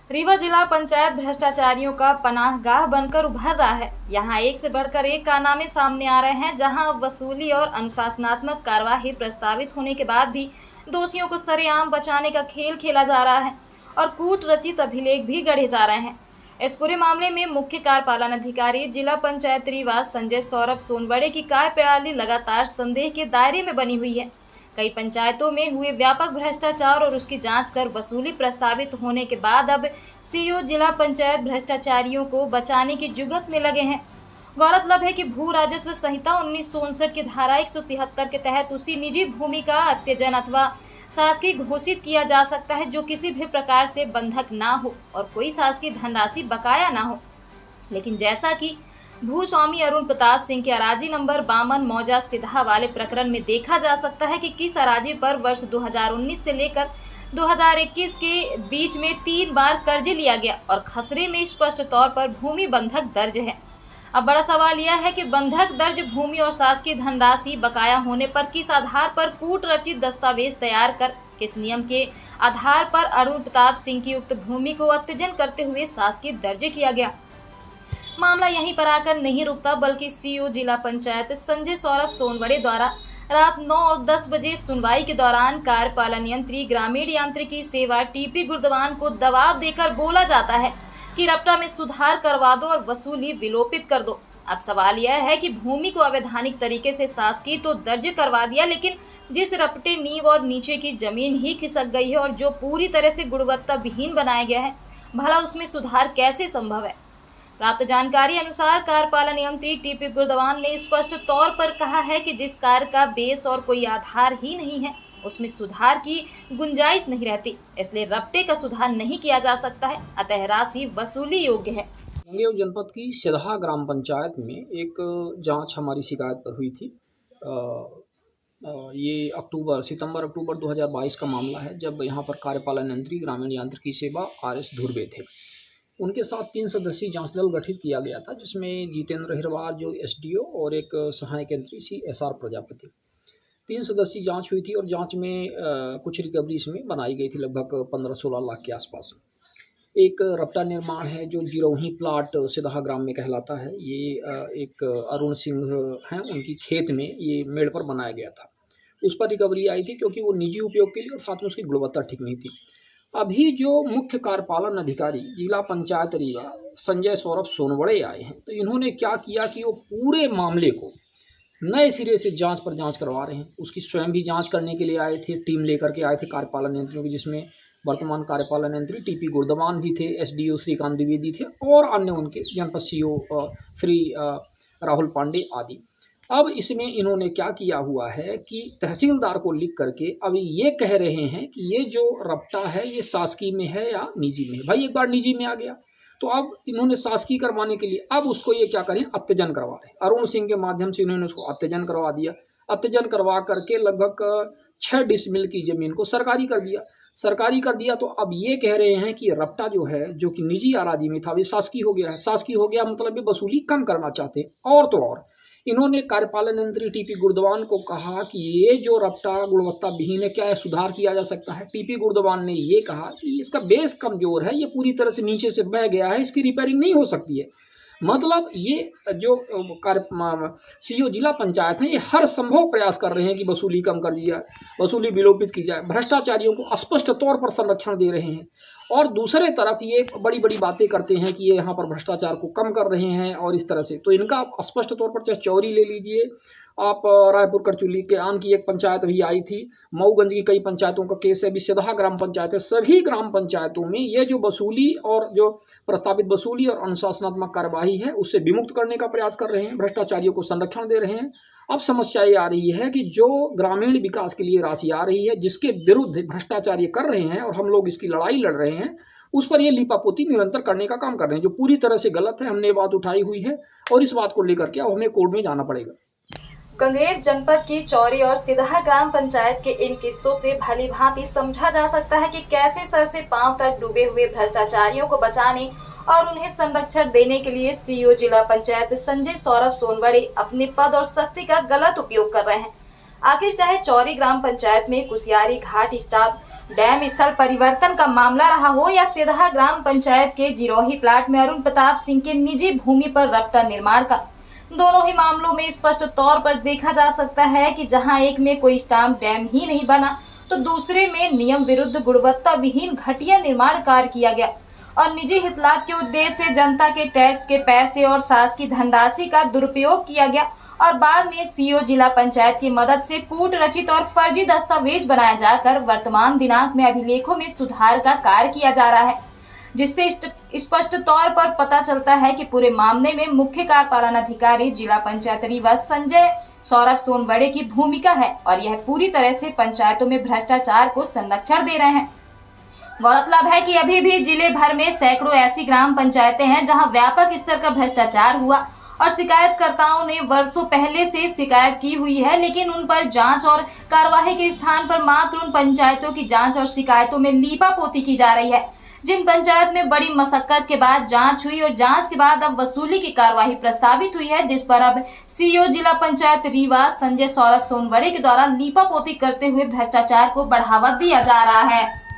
रीवा जिला पंचायत भ्रष्टाचारियों का पनाहगाह बनकर उभर रहा है। यहाँ एक से बढ़कर एक कारनामे सामने आ रहे हैं, जहाँ वसूली और अनुशासनात्मक कार्यवाही प्रस्तावित होने के बाद भी दोषियों को सरेआम बचाने का खेल खेला जा रहा है और कूट रचित अभिलेख भी गढ़े जा रहे हैं। इस पूरे मामले में मुख्य कार्यपालन अधिकारी जिला पंचायत रीवा संजय सौरभ सोनवड़े की कार्यप्रणाली लगातार संदेह के दायरे में बनी हुई है। कई पंचायतों में हुए व्यापक भ्रष्टाचार और उसकी जांच कर वसूली प्रस्तावित होने के बाद अब सीईओ जिला पंचायत भ्रष्टाचारियों को बचाने की जुगत में लगे हैं। गौरतलब है कि भू राजस्व संहिता 1959 की धारा 173 के तहत उसी निजी भूमि का अत्यजन अथवा शासकीय घोषित किया जा सकता है जो किसी भी प्रकार से बंधक ना हो और कोई शासकीय धनराशि बकाया ना हो। लेकिन जैसा कि भूस्वामी अरुण प्रताप सिंह के अराजी नंबर 52 मौजा सिधा वाले प्रकरण में देखा जा सकता है कि किस अराजी पर वर्ष 2019 से लेकर 2021 के बीच में 3 बार कर्ज लिया गया और खसरे में स्पष्ट तौर पर भूमि बंधक दर्ज है। अब बड़ा सवाल यह है कि बंधक दर्ज भूमि और शासकीय धनराशि बकाया होने पर किस आधार पर कूट रचित दस्तावेज तैयार कर किस नियम के आधार पर अरुण प्रताप सिंह की उक्त भूमि को अत्यजन करते हुए शासकीय दर्ज किया गया। मामला यहीं पर आकर नहीं रुकता, बल्कि सीईओ जिला पंचायत संजय सौरभ सोनवड़े द्वारा रात 9 और 10 बजे सुनवाई के दौरान कार्यपालन यंत्री ग्रामीण यांत्रिकी सेवा टीपी गुर्दवान को दबाव देकर बोला जाता है कि रपटा में सुधार करवा दो और वसूली विलोपित कर दो। अब सवाल यह है कि भूमि को अवैधानिक तरीके से शासकीय तो दर्ज करवा दिया, लेकिन जिस रपटे नींव और नीचे की जमीन ही खिसक गई है और जो पूरी तरह से गुणवत्ता विहीन बनाया गया है, भला उसमें सुधार कैसे संभव है। प्राप्त जानकारी अनुसार कार्यपालन यंत्री टीपी गुर्दवान ने स्पष्ट तौर पर कहा है कि जिस कार्य का बेस और कोई आधार ही नहीं है उसमें सुधार की गुंजाइश नहीं रहती, इसलिए रपटे का सुधार नहीं किया जा सकता है, अतः राशि वसूली योग्य है। गंगेव जनपद की सिधा ग्राम पंचायत में एक जांच हमारी शिकायत पर हुई थी। ये सितंबर अक्टूबर 2022 का मामला है, जब यहाँ पर कार्यपालन यंत्री ग्रामीण यांत्रिकी सेवा RS धुर्वे थे। उनके साथ 3 सदस्यीय जांच दल गठित किया गया था, जिसमें जितेंद्र हिरवार जो SDO और एक सहायक यंत्री SR प्रजापति। 3 सदस्यीय जांच हुई थी और जांच में कुछ रिकवरी इसमें बनाई गई थी, लगभग 15-16 लाख के आसपास। एक रपटा निर्माण है जो जिरोही प्लाट सिधा ग्राम में कहलाता है। ये एक अरुण सिंह हैं, उनकी खेत में ये मेड़ पर बनाया गया था। उस पर रिकवरी आई थी क्योंकि वो निजी उपयोग के लिए और साथ में उसकी गुणवत्ता ठीक नहीं थी। अभी जो मुख्य कार्यपालन अधिकारी जिला पंचायत रीवा संजय सौरभ सोनवड़े आए हैं, तो इन्होंने क्या किया कि वो पूरे मामले को नए सिरे से जांच पर जांच करवा रहे हैं। उसकी स्वयं भी जांच करने के लिए आए थे, टीम लेकर के आए थे कार्यपालन यंत्रियों की, जिसमें वर्तमान कार्यपालन यंत्री टीपी गुर्दवान भी थे, SDO श्रीकांत द्विवेदी थे और अन्य उनके जनपद CO श्री राहुल पांडे आदि। अब इसमें इन्होंने क्या किया हुआ है कि तहसीलदार को लिख करके अभी ये कह रहे हैं कि ये जो रपटा है ये शासकीय में है या निजी में है। भाई एक बार निजी में आ गया तो अब इन्होंने शासकीय करवाने के लिए अब उसको ये क्या करें, अत्यजन करवा रहे हैं। अरुण सिंह के माध्यम से इन्होंने उसको अत्यजन करवा दिया। अत्यजन करवा करके लगभग 6 डिसमिल की जमीन को सरकारी कर दिया। सरकारी कर दिया तो अब ये कह रहे हैं कि रपटा जो है, जो कि निजी अराजी में था, वे शासकीय हो गया है। शासकीय हो गया मतलब ये वसूली कम करना चाहते हैं। और तो और इन्होंने कार्यपालन यंत्री टीपी गुर्दवान को कहा कि ये जो रपटा गुणवत्ता विहीन है, क्या है सुधार किया जा सकता है। टीपी गुर्दवान ने ये कहा कि इसका बेस कमजोर है, ये पूरी तरह से नीचे से बह गया है, इसकी रिपेयरिंग नहीं हो सकती है। मतलब ये जो सीईओ जिला पंचायत है, ये हर संभव प्रयास कर रहे हैं कि वसूली कम कर दी जाए, वसूली विलोपित की जाए, भ्रष्टाचारियों को स्पष्ट तौर पर संरक्षण दे रहे हैं। और दूसरे तरफ ये बड़ी बड़ी बातें करते हैं कि ये यहाँ पर भ्रष्टाचार को कम कर रहे हैं और इस तरह से। तो इनका स्पष्ट तौर पर, चाहे चौरी ले लीजिए आप, रायपुर करचुली के आन की एक पंचायत भी आई थी, मऊगंज की कई पंचायतों का केस है, अभी सिधा ग्राम पंचायत है। सभी ग्राम पंचायतों में ये जो वसूली और जो प्रस्तावित वसूली और अनुशासनात्मक कार्यवाही है उससे विमुक्त करने का प्रयास कर रहे हैं, भ्रष्टाचारियों को संरक्षण दे रहे हैं। अब समस्या ये आ रही है कि जो ग्रामीण विकास के लिए राशि आ रही है, जिसके विरुद्ध भ्रष्टाचार ये कर रहे हैं और हम लोग इसकी लड़ाई लड़ रहे हैं, उस पर ये लीपापोती निरंतर करने का काम कर रहे हैं, जो पूरी तरह से गलत है। हमने ये बात उठाई हुई है और इस बात को लेकर के अब हमें कोर्ट में जाना पड़ेगा। गंगेव जनपद की चौरी और सिधा ग्राम पंचायत के इन किस्सों से भली भांति समझा जा सकता है कि कैसे सर से पांव तक डूबे हुए भ्रष्टाचारियों को बचाने और उन्हें संरक्षण देने के लिए सीईओ जिला पंचायत संजय सौरभ सोनवड़े अपने पद और शक्ति का गलत उपयोग कर रहे हैं। आखिर चाहे चौरी ग्राम पंचायत में कुसियारी घाट स्टाफ डैम स्थल परिवर्तन का मामला रहा हो या सिरहा ग्राम पंचायत के जिरोही प्लाट में अरुण प्रताप सिंह के निजी भूमि पर रफ्ता निर्माण का, दोनों ही मामलों में स्पष्ट तौर पर देखा जा सकता है कि जहां एक में कोई स्टाम्प डैम ही नहीं बना तो दूसरे में नियम विरुद्ध गुणवत्ता विहीन घटिया निर्माण कार्य किया गया और निजी हितलाभ के उद्देश्य से जनता के टैक्स के पैसे और शासकीय धनराशि का दुरुपयोग किया गया और बाद में सीओ जिला पंचायत की मदद से कूट रचित और फर्जी दस्तावेज बनाया जाकर वर्तमान दिनांक में अभिलेखों में सुधार का कार्य किया जा रहा है, जिससे स्पष्ट तौर पर पता चलता है कि पूरे मामले में मुख्य कार्यपालन अधिकारी जिला पंचायत रीवा संजय सौरभ सोनवड़े की भूमिका है और यह पूरी तरह से पंचायतों में भ्रष्टाचार को संरक्षण दे रहे हैं। गौरतलब है कि अभी भी जिले भर में सैकड़ों ऐसी ग्राम पंचायतें हैं जहां व्यापक स्तर का भ्रष्टाचार हुआ और शिकायतकर्ताओं ने वर्षों पहले से शिकायत की हुई है, लेकिन उन पर जांच और कार्यवाही के स्थान पर मात्र उन पंचायतों की जांच और शिकायतों में लीपापोती की जा रही है जिन पंचायत में बड़ी मशक्कत के बाद जांच हुई और जांच के बाद अब वसूली की कार्यवाही प्रस्तावित हुई है, जिस पर अब सीईओ जिला पंचायत रीवा संजय सौरभ सोनवड़े के द्वारा लीपापोती करते हुए भ्रष्टाचार को बढ़ावा दिया जा रहा है।